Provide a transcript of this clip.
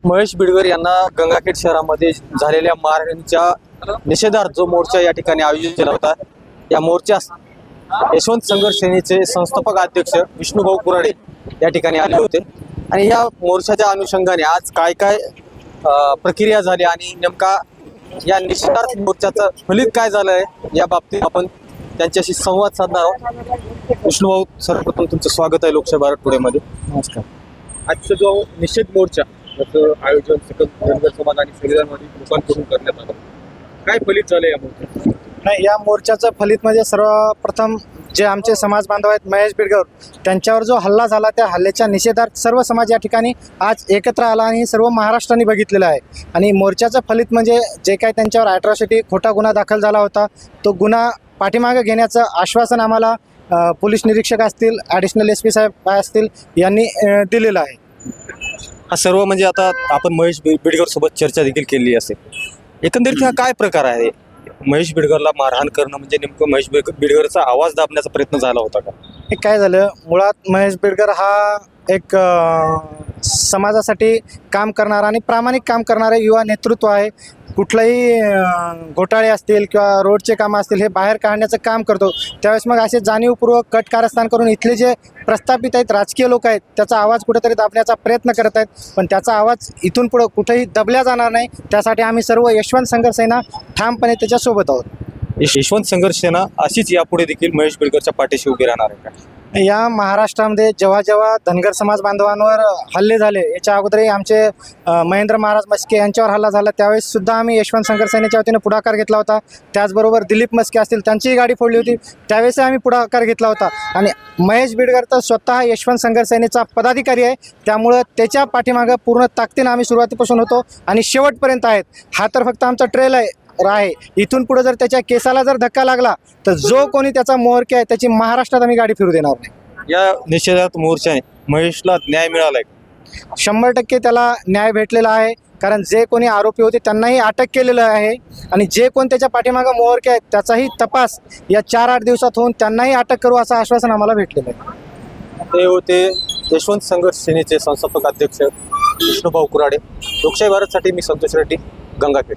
महेश बिडकर यांना गंगाखेड शहरामध्ये झालेल्या मारहाणीच्या निषेधार्थ जो मोर्चा या ठिकाणी आयोजित केला होता, या मोर्चास यशवंत संघर्ष सेनेचे संस्थापक अध्यक्ष विष्णुभाऊ कुराडे या ठिकाणी आले होते। आणि या मोर्चाच्या अनुषंगाने आज काय काय प्रक्रिया झाली आणि नेमका या निषेधार्थ मोर्चाचं फलित काय झालं आहे या बाबतीत आपण त्यांच्याशी संवाद साधणार आहोत। विष्णुभाऊ, सर्वप्रथम तुमचं स्वागत आहे लोकशाही भारत टुडेमध्ये। नमस्कार। आजचा जो निषेध मोर्चा याचं आयोजन सकल धनगर समाज आणि संविधानवादी लोकांकडून करण्यात आलं, काय फलित झालं या मोर्चात? नाही, या मोर्चाचं फलित म्हणजे सर्वप्रथम जे आमचे समाज बांधव आहेत महेश बिडकर, त्यांच्यावर जो हल्ला झाला त्या हल्ल्याच्या निषेधार्थ सर्व समाज या ठिकाणी आज एकत्र आला आणि सर्व महाराष्ट्राने बघितलेलं आहे। आणि मोर्चाचं फलित म्हणजे जे काही त्यांच्यावर ॲट्रॉसिटी खोटा गुन्हा दाखल झाला होता, तो गुन्हा पाठीमागे घेण्याचं आश्वासन आम्हाला पोलीस निरीक्षक असतील, ॲडिशनल SP साहेब असतील यांनी दिलेलं आहे। हा सर्व म्हणजे आता आपण महेश बिडकर सोबत चर्चा देखील केली असेल, एकंदरीत हा काय प्रकार आहे? महेश बिडकरला मारहाण करणं म्हणजे नेमकं महेश बिडकरचा आवाज दाबण्याचा प्रयत्न झाला होता का? हे काय झालं, मुळात महेश बिडकर हा एक समाजासाठी काम करणारा आणि प्रामाणिक काम करणारे युवा नेतृत्व आहे। कुठलाही घोटाळे असतील किंवा रोडचे कामं असतील हे बाहेर काढण्याचं काम करतो। त्यावेळेस मग असे जाणीवपूर्वक कट कारस्थान करून इथले जे प्रस्थापित आहेत राजकीय लोक आहेत त्याचा आवाज कुठेतरी दाबण्याचा प्रयत्न करत आहेत, पण त्याचा आवाज इथून पुढं कुठेही दबल्या जाणार नाही। त्यासाठी आम्ही सर्व यशवंत संघर्ष सेना ठामपणे त्याच्यासोबत आहोत। यशवंत संघर्ष सेना अशीच यापुढे देखील महेश बिडकरच्या पाठीशी उभी राहणार आहे का? या महाराष्ट्रामध्ये जेव्हा जेव्हा धनगर समाज बांधवांवर हल्ले झाले, याच्या अगोदरही आमचे महेंद्र महाराज मस्के यांच्यावर हल्ला झाला, त्यावेळेस सुद्धा आम्ही यशवंत संघर्ष सेनेच्या वतीने पुढाकार घेतला होता। त्याचबरोबर दिलीप मस्के असतील, त्यांचीही गाडी फोडली होती, त्यावेळेस आम्ही पुढाकार घेतला होता। आणि महेश बिडकर तर स्वतः यशवंत संघर्ष सेनेचा पदाधिकारी आहे, त्यामुळं त्याच्या पाठीमागं पूर्ण ताकदीनं आम्ही सुरुवातीपासून होतो आणि शेवटपर्यंत आहेत। हा तर फक्त आमचा ट्रेल आहे। इथून पुढे जर त्याच्या केसाला जर धक्का लागला तर जो कोणी त्याचा मोहरके आहे त्याची महाराष्ट्रात आम्ही गाडी फिरू देणार नाही। या निषेधार्थ मोर्चाने महेशला न्याय मिळालाय? 100% त्याला न्याय भेटलेला आहे, कारण जे कोणी आरोपी होते त्यांनाही अटक केलेलं आहे आणि जे कोण त्याच्या पाठीमागं मोहरके आहेत त्याचाही तपास या 4-8 दिवसात होऊन त्यांनाही अटक करू असं आश्वासन आम्हाला भेटलेलं आहे। ते होते यशवंत संघर्ष सेनेचे संस्थापक अध्यक्ष विष्णुभाऊ कुराडे। लोकशाही भारतसाठी मी संतोष रेड्डी, गंगाखेड।